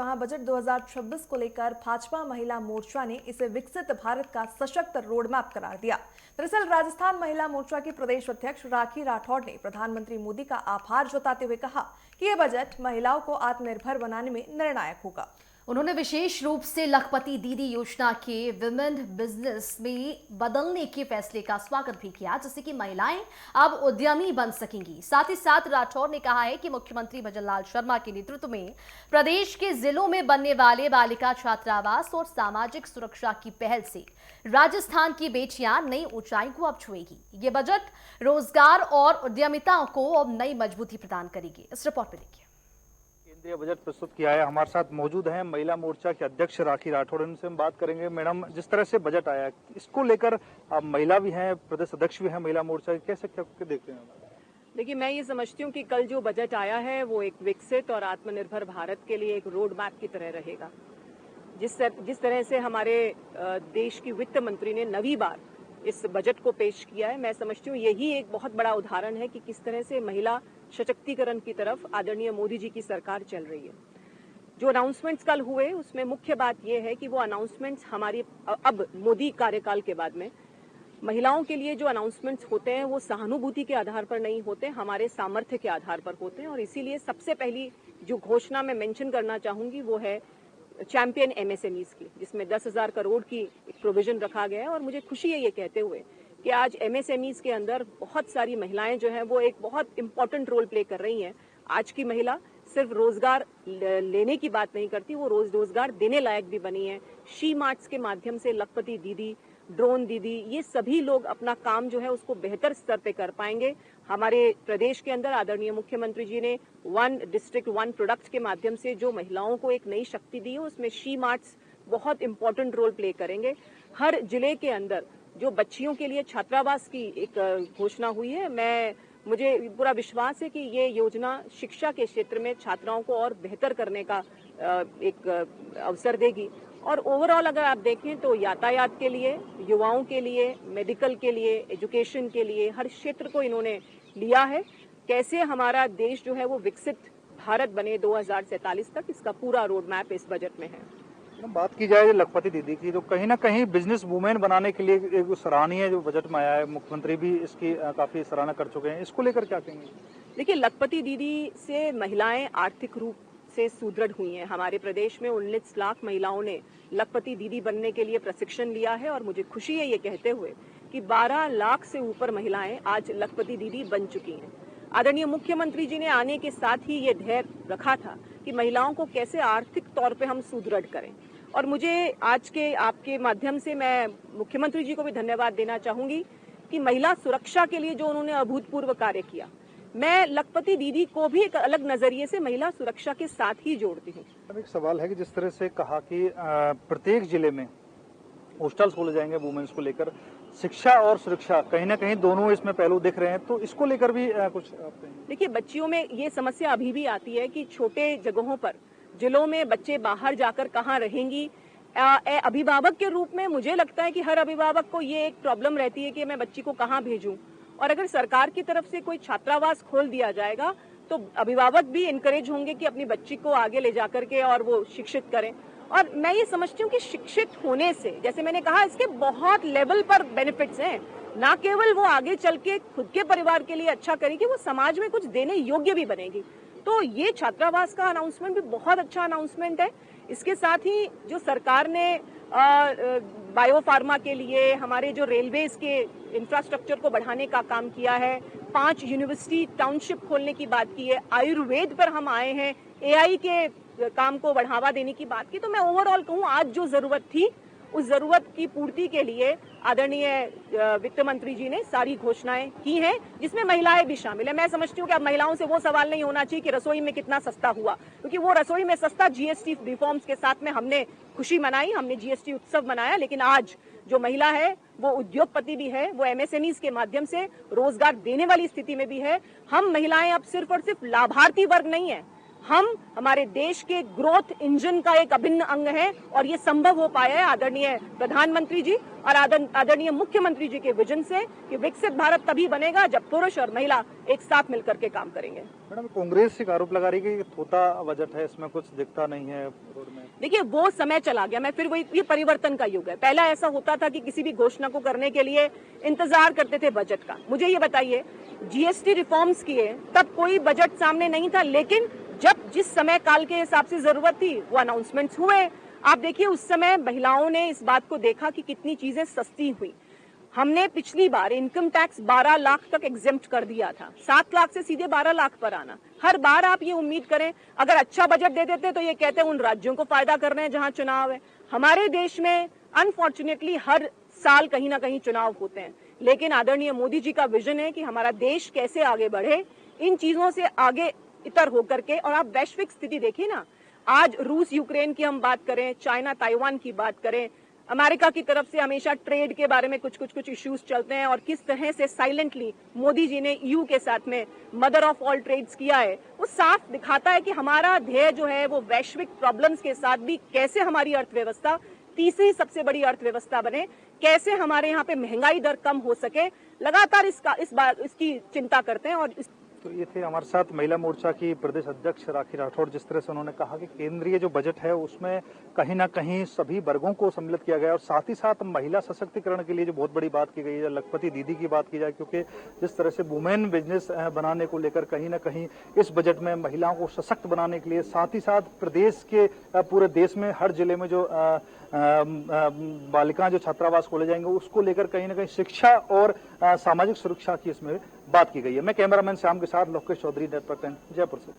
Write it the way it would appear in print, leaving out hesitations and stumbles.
वहाँ बजट 2026 को लेकर भाजपा महिला मोर्चा ने इसे विकसित भारत का सशक्त रोडमैप करार दिया। दरअसल राजस्थान महिला मोर्चा की प्रदेश अध्यक्ष राखी राठौड़ ने प्रधानमंत्री मोदी का आभार जताते हुए कहा कि यह बजट महिलाओं को आत्मनिर्भर बनाने में निर्णायक होगा। उन्होंने विशेष रूप से लखपति दीदी योजना के विमेन बिजनेस में बदलने के फैसले का स्वागत भी किया, जिससे कि महिलाएं अब उद्यमी बन सकेंगी। साथ ही साथ राठौर ने कहा है कि मुख्यमंत्री भजनलाल शर्मा के नेतृत्व में प्रदेश के जिलों में बनने वाले बालिका छात्रावास और सामाजिक सुरक्षा की पहल से राजस्थान की बेटियां नई ऊंचाई को अब छुएगी। ये बजट रोजगार और उद्यमिता को अब नई मजबूती प्रदान करेगी। इस रिपोर्ट में देखिए। केंद्रीय बजट प्रस्तुत किया है। हमारे साथ मौजूद हैं महिला मोर्चा के अध्यक्ष राखी राठौड़, इनसे हम बात करेंगे। मैडम, जिस तरह से बजट आया है इसको लेकर आप महिला भी हैं, प्रदेश अध्यक्ष भी हैं महिला मोर्चा के, कैसे क्या देखते हैं? देखिए, मैं ये समझती हूँ कि कल जो बजट आया है वो एक विकसित और आत्मनिर्भर भारत के लिए एक रोड मैप की तरह रहेगा। जिस तरह से हमारे देश की वित्त मंत्री ने नवी बार इस बजट को पेश किया है, मैं समझती हूँ यही एक बहुत बड़ा उदाहरण है कि किस तरह से महिला सशक्तिकरण की तरफ आदरणीय मोदी जी की सरकार चल रही है। जो अनाउंसमेंट्स कल हुए उसमें मुख्य बात यह है कि वो अनाउंसमेंट्स हमारी अब मोदी कार्यकाल के बाद में महिलाओं के लिए जो अनाउंसमेंट्स होते हैं वो सहानुभूति के आधार पर नहीं होते, हमारे सामर्थ्य के आधार पर होते हैं। और इसीलिए सबसे पहली जो घोषणा मैं मेंशन करना चाहूंगी वो है चैंपियन एमएसएमईज की, जिसमें 10,000 करोड़ की एक प्रोविजन रखा गया है। और मुझे खुशी है ये कहते हुए कि आज एमएसएमईज के अंदर बहुत सारी महिलाएं जो हैं वो एक बहुत इंपॉर्टेंट रोल प्ले कर रही हैं। आज की महिला सिर्फ रोजगार लेने की बात नहीं करती, वो रोजगार देने लायक भी बनी है। शी मार्ट्स के माध्यम से लखपति दीदी, ड्रोन दीदी, ये सभी लोग अपना काम जो है उसको बेहतर स्तर पे कर पाएंगे। हमारे प्रदेश के अंदर आदरणीय मुख्यमंत्री जी ने 1 डिस्ट्रिक्ट 1 प्रोडक्ट के माध्यम से जो महिलाओं को एक नई शक्ति दी है, उसमें शी मार्ट्स बहुत इंपॉर्टेंट रोल प्ले करेंगे। हर जिले के अंदर जो बच्चियों के लिए छात्रावास की एक घोषणा हुई है, मुझे पूरा विश्वास है कि ये योजना शिक्षा के क्षेत्र में छात्राओं को और बेहतर करने का एक अवसर देगी। और ओवरऑल अगर आप देखें तो यातायात के लिए, युवाओं के लिए, मेडिकल के लिए, एजुकेशन के लिए हर क्षेत्र को इन्होंने लिया है। कैसे हमारा देश जो है वो विकसित भारत बने 2047 तक, इसका पूरा रोड मैप इस बजट में है। बात की जाए लखपति दीदी की, जो कहीं ना कहीं बिजनेस वुमेन बनाने के लिए एक सराहनीय जो बजट में आया है, मुख्यमंत्री भी इसकी काफी सराहना कर चुके हैं, इसको लेकर क्या कहेंगे? देखिए, लखपति दीदी से महिलाएं आर्थिक रूप से सुदृढ़ हुई हैं। हमारे प्रदेश में 19 लाख महिलाओं ने लखपति दीदी बनने के लिए प्रशिक्षण लिया है। और मुझे खुशी है ये कहते हुए कि 12 लाख से ऊपर महिलाएं आज लखपति दीदी बन चुकी हैं। आदरणीय मुख्यमंत्री जी ने आने के साथ ही ये धैर्य रखा था कि महिलाओं को कैसे आर्थिक तौर पे हम सुदृढ़ करें। और मुझे आज के आपके माध्यम से मैं मुख्यमंत्री जी को भी धन्यवाद देना चाहूंगी कि महिला सुरक्षा के लिए जो उन्होंने अभूतपूर्व कार्य किया, मैं लखपति दीदी को भी एक अलग नजरिए से महिला सुरक्षा के साथ ही जोड़ती हूँ। अब एक सवाल है कि जिस तरह से कहा कि प्रत्येक जिले में हॉस्टल्स खोले जाएंगे वुमेन्स को लेकर, शिक्षा और सुरक्षा कहीं ना कहीं दोनों इसमें पहलू दिख रहे हैं, तो इसको लेकर भी कुछ आप कहेंगे? देखिए, बच्चियों में ये समस्या अभी भी आती है कि छोटे जगहों पर, जिलों में बच्चे बाहर जाकर कहाँ रहेंगी। अभिभावक के रूप में मुझे लगता है कि हर अभिभावक को ये एक प्रॉब्लम रहती है कि मैं बच्ची को कहाँ भेजूं। और अगर सरकार की तरफ से कोई छात्रावास खोल दिया जाएगा तो अभिभावक भी इनकरेज होंगे कि अपनी बच्ची को आगे ले जाकर के और वो शिक्षित करें। और मैं ये समझती हूँ कि शिक्षित होने से, जैसे मैंने कहा, इसके बहुत लेवल पर बेनिफिट्स हैं। ना केवल वो आगे चल के खुद के परिवार के लिए अच्छा करेगी, वो समाज में कुछ देने योग्य भी बनेगी। तो ये छात्रावास का अनाउंसमेंट भी बहुत अच्छा अनाउंसमेंट है। इसके साथ ही जो सरकार ने बायोफार्मा के लिए हमारे जो रेलवेज के इंफ्रास्ट्रक्चर को बढ़ाने का काम किया है, 5 यूनिवर्सिटी टाउनशिप खोलने की बात की है, आयुर्वेद पर हम आए हैं, एआई के काम को बढ़ावा देने की बात की। तो मैं ओवरऑल कहूँ, आज जो जरूरत थी उस जरूरत की पूर्ति के लिए आदरणीय वित्त मंत्री जी ने सारी घोषणाएं की हैं, जिसमें महिलाएं भी शामिल है। मैं समझती हूँ कि अब महिलाओं से वो सवाल नहीं होना चाहिए कि रसोई में कितना सस्ता हुआ, क्योंकि वो रसोई में सस्ता जीएसटी रिफॉर्म्स के साथ में हमने खुशी मनाई, हमने जीएसटी उत्सव मनाया। लेकिन आज जो महिला है वो उद्योगपति भी है, वो एमएसएमईज के माध्यम से रोजगार देने वाली स्थिति में भी है। हम महिलाएं अब सिर्फ और सिर्फ लाभार्थी वर्ग नहीं है, हम हमारे देश के ग्रोथ इंजन का एक अभिन्न अंग है और ये संभव हो पाया है आदरणीय प्रधानमंत्री जी और आदरणीय मुख्यमंत्री जी के विजन से कि विकसित भारत तभी बनेगा जब पुरुष और महिला एक साथ मिलकर के काम करेंगे। मैडम, कांग्रेस एक आरोप लगा रही है कि थोथा बजट है, इसमें कुछ दिखता नहीं है रोड में। देखिए, वो समय चला गया। मैं फिर वही, ये परिवर्तन का युग है। पहला ऐसा होता था कि किसी भी घोषणा को करने के लिए इंतजार करते थे बजट का। मुझे ये बताइए, जीएसटी रिफॉर्म्स किए तब कोई बजट सामने नहीं था, लेकिन जब जिस समय काल के हिसाब से जरूरत थी वो अनाउंसमेंट्स हुए। आप देखिए, उस समय महिलाओं ने इस बात को देखा कि कितनी चीजें सस्ती हुई। हमने पिछली बार इनकम टैक्स 12 लाख तक एग्जेम्प्ट कर दिया था, 7 लाख से सीधे 12 लाख पर आना। हर बार आप ये उम्मीद करें, अगर अच्छा बजट दे देते तो ये कहते हैं उन राज्यों को फायदा कर रहे हैं जहां चुनाव है। हमारे देश में अनफॉर्चुनेटली हर साल कहीं ना कहीं चुनाव होते हैं, लेकिन आदरणीय मोदी जी का विजन है कि हमारा देश कैसे आगे बढ़े, इन चीजों से आगे इतर होकर के। और आप वैश्विक स्थिति देखिए ना, आज रूस यूक्रेन की हम बात करें, चाइना ताइवान की बात करें, अमेरिका की तरफ से हमेशा ट्रेड के बारे में कुछ इश्यूज चलते हैं और किस तरह से साइलेंटली मोदी जी ने ईयू के साथ में मदर ऑफ ऑल ट्रेड्स किया है, वो साफ दिखाता है कि हमारा ध्येय जो है वो वैश्विक प्रॉब्लम्स के साथ भी कैसे हमारी अर्थव्यवस्था तीसरी सबसे बड़ी अर्थव्यवस्था बने, कैसे हमारे यहाँ पे महंगाई दर कम हो सके, लगातार इसकी चिंता करते हैं। और तो ये थे हमारे साथ महिला मोर्चा की प्रदेश अध्यक्ष राखी राठौड़। जिस तरह से उन्होंने कहा कि केंद्रीय जो बजट है उसमें कहीं ना कहीं सभी वर्गों को सम्मिलित किया गया और साथ ही साथ महिला सशक्तिकरण के लिए जो बहुत बड़ी बात की गई है, लखपति दीदी की बात की जाए, क्योंकि जिस तरह से वुमेन बिजनेस बनाने को लेकर कहीं ना कहीं इस बजट में महिलाओं को सशक्त बनाने के लिए, साथ ही साथ प्रदेश के पूरे देश में हर जिले में जो बालिकाएं जो छात्रावास खोले जाएंगे उसको लेकर कहीं ना कहीं शिक्षा और सामाजिक सुरक्षा की इसमें बात की गई है। मैं कैमरामैन श्याम के साथ लोकेश चौधरी, नेटवर्क 10, जयपुर से।